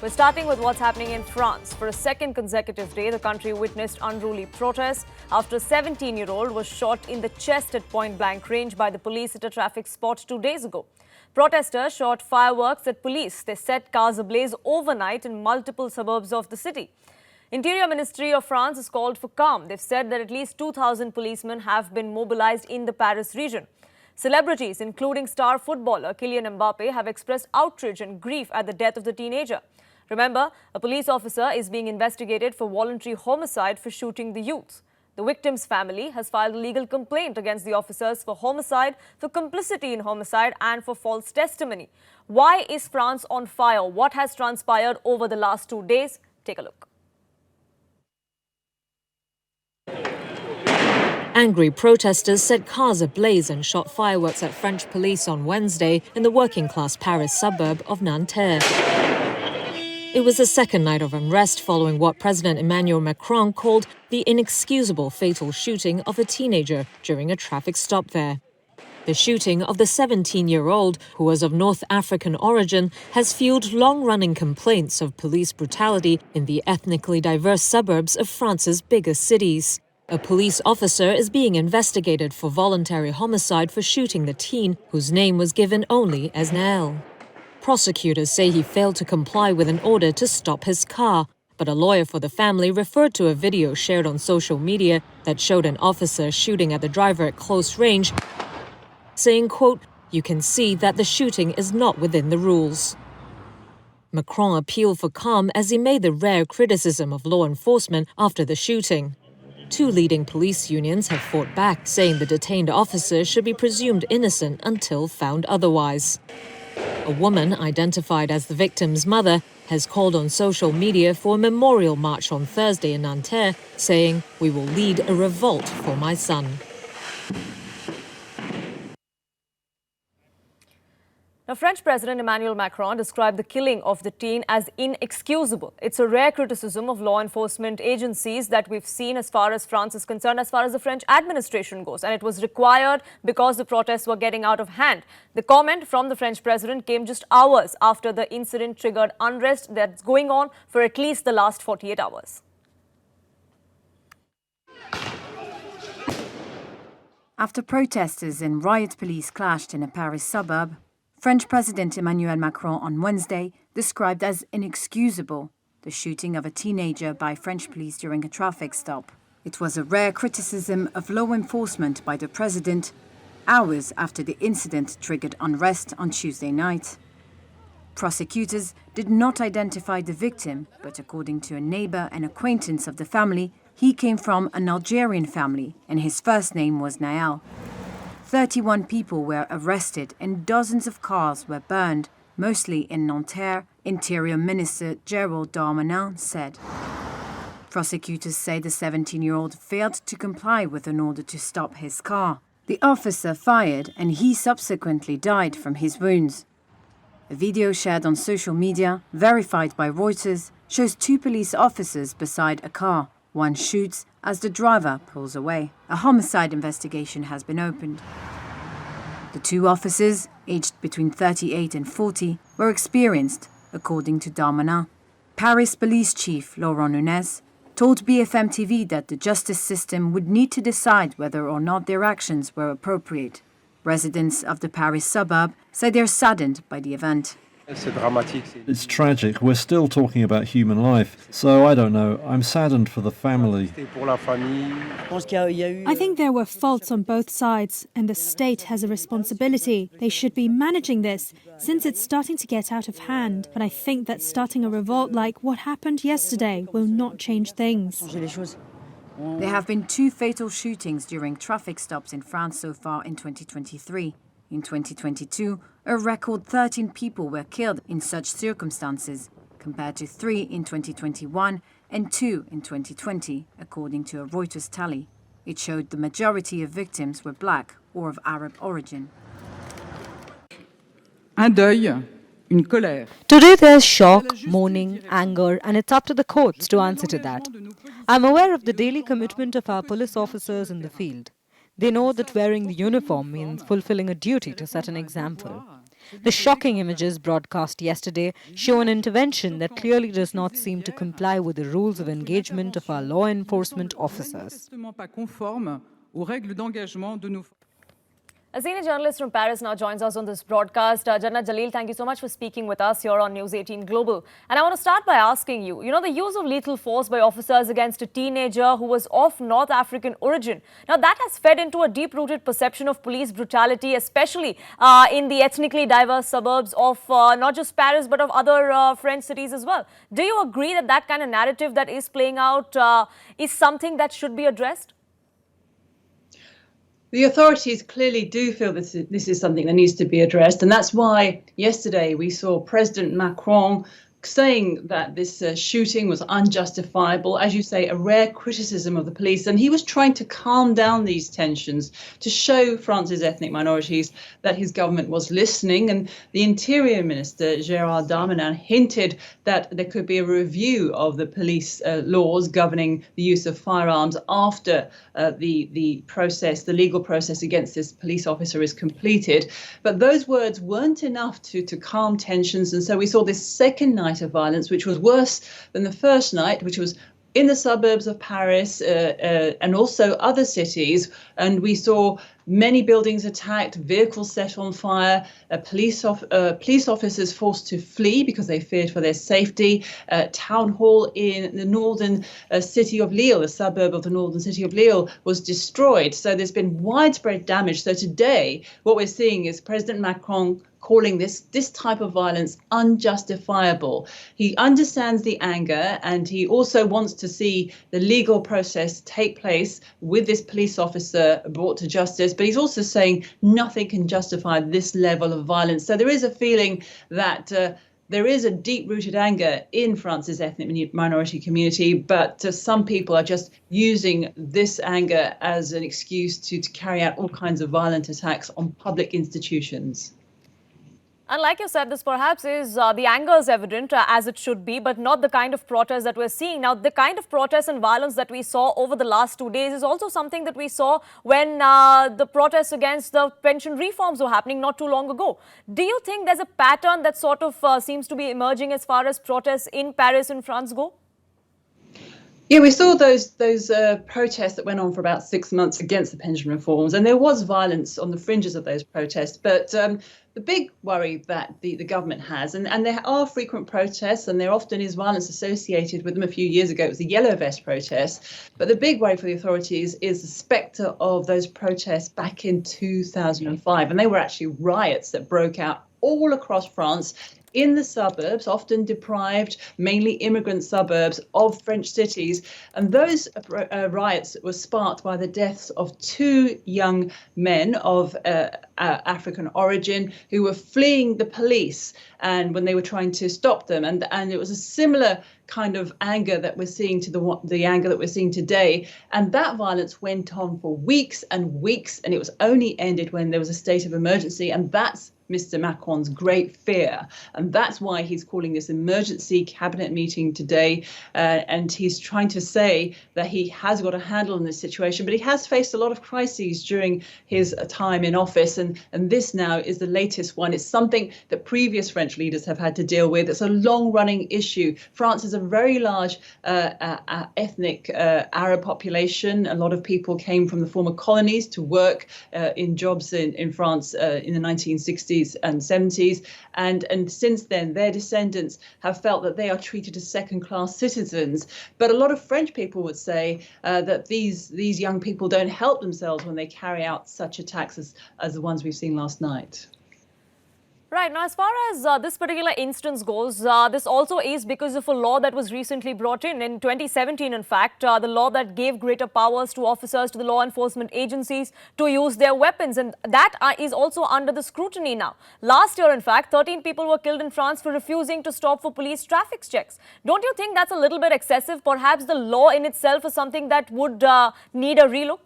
We're starting with what's happening in France. For a second consecutive day, the country witnessed unruly protests after a 17-year-old was shot in the chest at point-blank range by the police at a traffic spot 2 days ago. Protesters shot fireworks at police. They set cars ablaze overnight in multiple suburbs of the city. Interior Ministry of France has called for calm. They've said that at least 2,000 policemen have been mobilized in the Paris region. Celebrities, including star footballer Kylian Mbappe, have expressed outrage and grief at the death of the teenager. Remember, a police officer is being investigated for voluntary homicide for shooting the youth. The victim's family has filed a legal complaint against the officers for homicide, for complicity in homicide and for false testimony. Why is France on fire? What has transpired over the last 2 days? Take a look. Angry protesters set cars ablaze and shot fireworks at French police on Wednesday in the working-class Paris suburb of Nanterre. It was the second night of unrest following what President Emmanuel Macron called the inexcusable fatal shooting of a teenager during a traffic stop there. The shooting of the 17-year-old, who was of North African origin, has fueled long-running complaints of police brutality in the ethnically diverse suburbs of France's biggest cities. A police officer is being investigated for voluntary homicide for shooting the teen, whose name was given only as Nael. Prosecutors say he failed to comply with an order to stop his car, but a lawyer for the family referred to a video shared on social media that showed an officer shooting at the driver at close range, saying, quote, "You can see that the shooting is not within the rules." Macron appealed for calm as he made the rare criticism of law enforcement after the shooting. Two leading police unions have fought back, saying the detained officer should be presumed innocent until found otherwise. A woman, identified as the victim's mother, has called on social media for a memorial march on Thursday in Nanterre, saying, "We will lead a revolt for my son." Now, French President Emmanuel Macron described the killing of the teen as inexcusable. It's a rare criticism of law enforcement agencies that we've seen as far as France is concerned, as far as the French administration goes. And it was required because the protests were getting out of hand. The comment from the French president came just hours after the incident triggered unrest that's going on for at least the last 48 hours. After protesters and riot police clashed in a Paris suburb, French President Emmanuel Macron on Wednesday described as inexcusable the shooting of a teenager by French police during a traffic stop. It was a rare criticism of law enforcement by the president, hours after the incident triggered unrest on Tuesday night. Prosecutors did not identify the victim, but according to a neighbor and acquaintance of the family, he came from an Algerian family and his first name was Nael. 31 people were arrested and dozens of cars were burned, mostly in Nanterre, Interior Minister Gérald Darmanin said. Prosecutors say the 17-year-old failed to comply with an order to stop his car. The officer fired and he subsequently died from his wounds. A video shared on social media, verified by Reuters, shows two police officers beside a car. One shoots as the driver pulls away. A homicide investigation has been opened. The two officers, aged between 38 and 40, were experienced, according to Darmanin. Paris Police Chief Laurent Nunez told BFM TV that the justice system would need to decide whether or not their actions were appropriate. Residents of the Paris suburb say they're saddened by the event. It's tragic. We're still talking about human life. So I don't know. I'm saddened for the family. I think there were faults on both sides, and the state has a responsibility. They should be managing this, since it's starting to get out of hand. But I think that starting a revolt like what happened yesterday will not change things. There have been 2 fatal shootings during traffic stops in France so far in 2023. In 2022, a record 13 people were killed in such circumstances, compared to 3 in 2021 and 2 in 2020, according to a Reuters tally. It showed the majority of victims were black or of Arab origin. Today there's shock, mourning, anger, and it's up to the courts to answer to that. I'm aware of the daily commitment of our police officers in the field. They know that wearing the uniform means fulfilling a duty to set an example. The shocking images broadcast yesterday show an intervention that clearly does not seem to comply with the rules of engagement of our law enforcement officers. A senior journalist from Paris now joins us on this broadcast. Jannat Jalil, thank you so much for speaking with us here on News 18 Global. And I want to start by asking you, the use of lethal force by officers against a teenager who was of North African origin. Now, that has fed into a deep-rooted perception of police brutality, especially in the ethnically diverse suburbs of not just Paris, but of other French cities as well. Do you agree that that kind of narrative that is playing out is something that should be addressed? The authorities clearly do feel this is something that needs to be addressed. And that's why yesterday we saw President Macron saying that this shooting was unjustifiable, as you say, a rare criticism of the police. And he was trying to calm down these tensions to show France's ethnic minorities that his government was listening. And the Interior Minister, Gérald Darmanin, hinted that there could be a review of the police laws governing the use of firearms after the legal process against this police officer is completed. But those words weren't enough to calm tensions. And so we saw this second night of violence, which was worse than the first night, which was in the suburbs of Paris and also other cities. And we saw many buildings attacked, vehicles set on fire, police officers forced to flee because they feared for their safety. Town hall in the northern city of Lille, a suburb of the northern city of Lille, was destroyed. So there's been widespread damage. So today, what we're seeing is President Macron calling this type of violence unjustifiable. He understands the anger, and he also wants to see the legal process take place with this police officer brought to justice. But he's also saying nothing can justify this level of violence. So there is a feeling that there is a deep-rooted anger in France's ethnic minority community, but some people are just using this anger as an excuse to carry out all kinds of violent attacks on public institutions. And like you said, this perhaps is the anger is evident as it should be, but not the kind of protest that we're seeing. Now, the kind of protest and violence that we saw over the last 2 days is also something that we saw when the protests against the pension reforms were happening not too long ago. Do you think there's a pattern that sort of seems to be emerging as far as protests in Paris and France go? Yeah, we saw those protests that went on for about 6 months against the pension reforms, and there was violence on the fringes of those protests. But the big worry that the government has, and there are frequent protests, and there often is violence associated with them. A few years ago, it was the Yellow Vest protests. But the big worry for the authorities is the spectre of those protests back in 2005. And they were actually riots that broke out all across France, in the suburbs, often deprived, mainly immigrant suburbs of French cities. And those riots were sparked by the deaths of 2 young men of African origin who were fleeing the police, and when they were trying to stop them. And it was a similar kind of anger that we're seeing to the anger that we're seeing today. And that violence went on for weeks and weeks, and it was only ended when there was a state of emergency. And that's Mr. Macron's great fear. And that's why he's calling this emergency cabinet meeting today. And he's trying to say that he has got a handle on this situation, but he has faced a lot of crises during his time in office. And this now is the latest one. It's something that previous French leaders have had to deal with. It's a long-running issue. France is a very large ethnic Arab population. A lot of people came from the former colonies to work in jobs in France in the 1960s and 70s. And since then, their descendants have felt that they are treated as second-class citizens. But a lot of French people would say that these young people don't help themselves when they carry out such attacks as the ones we've seen last night. Right. Now, as far as this particular instance goes, this also is because of a law that was recently brought in 2017, in fact, the law that gave greater powers to officers, to the law enforcement agencies to use their weapons. And that is also under the scrutiny now. Last year, in fact, 13 people were killed in France for refusing to stop for police traffic checks. Don't you think that's a little bit excessive? Perhaps the law in itself is something that would need a relook?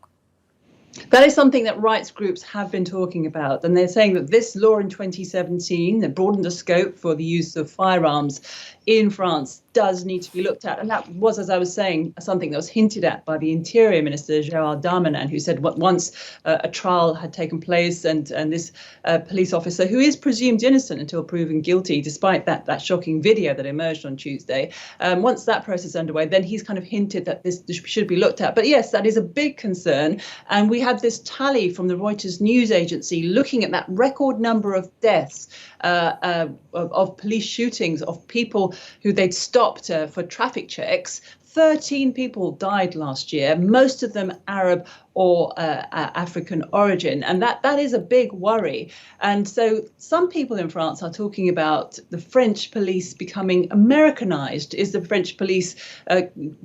That is something that rights groups have been talking about, and they're saying that this law in 2017 that broadened the scope for the use of firearms in France does need to be looked at. And that was, as I was saying, something that was hinted at by the Interior Minister, Gérald Darmanin, who said once a trial had taken place and this police officer, who is presumed innocent until proven guilty, despite that shocking video that emerged on Tuesday, once that process is underway, then he's kind of hinted that this should be looked at. But yes, that is a big concern. And we had this tally from the Reuters news agency looking at that record number of deaths of police shootings, of people who they'd stopped for traffic checks. 13 people died last year, most of them Arab or African origin. And that is a big worry. And so some people in France are talking about the French police becoming Americanized. Is the French police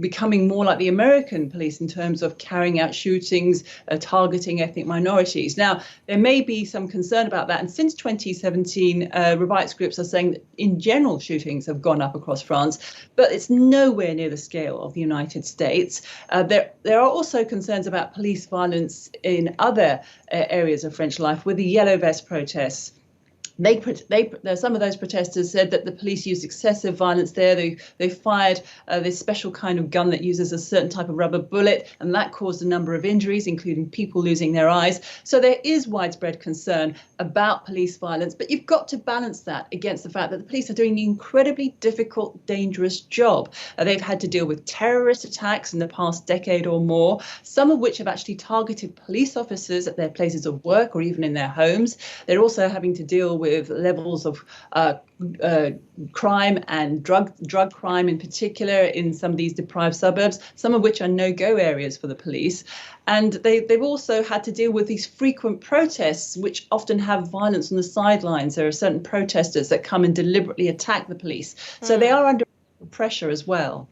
becoming more like the American police in terms of carrying out shootings, targeting ethnic minorities? Now, there may be some concern about that. And since 2017, rights groups are saying that in general shootings have gone up across France, but it's nowhere near the scale of the United States. There are also concerns about police violence in other areas of French life with the yellow vest protests. Some of those protesters said that the police used excessive violence there. They fired this special kind of gun that uses a certain type of rubber bullet, and that caused a number of injuries, including people losing their eyes. So there is widespread concern about police violence, but you've got to balance that against the fact that the police are doing an incredibly difficult, dangerous job. They've had to deal with terrorist attacks in the past decade or more, some of which have actually targeted police officers at their places of work or even in their homes. They're also having to deal with levels of crime and drug crime in particular in some of these deprived suburbs, some of which are no-go areas for the police. And they've also had to deal with these frequent protests, which often have violence on the sidelines. There are certain protesters that come and deliberately attack the police. So they are under pressure as well.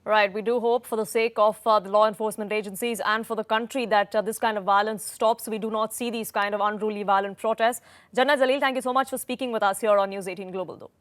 Right. We do hope for the sake of the law enforcement agencies and for the country that this kind of violence stops. We do not see these kind of unruly violent protests. Janna Jalil, thank you so much for speaking with us here on News 18 Global, though.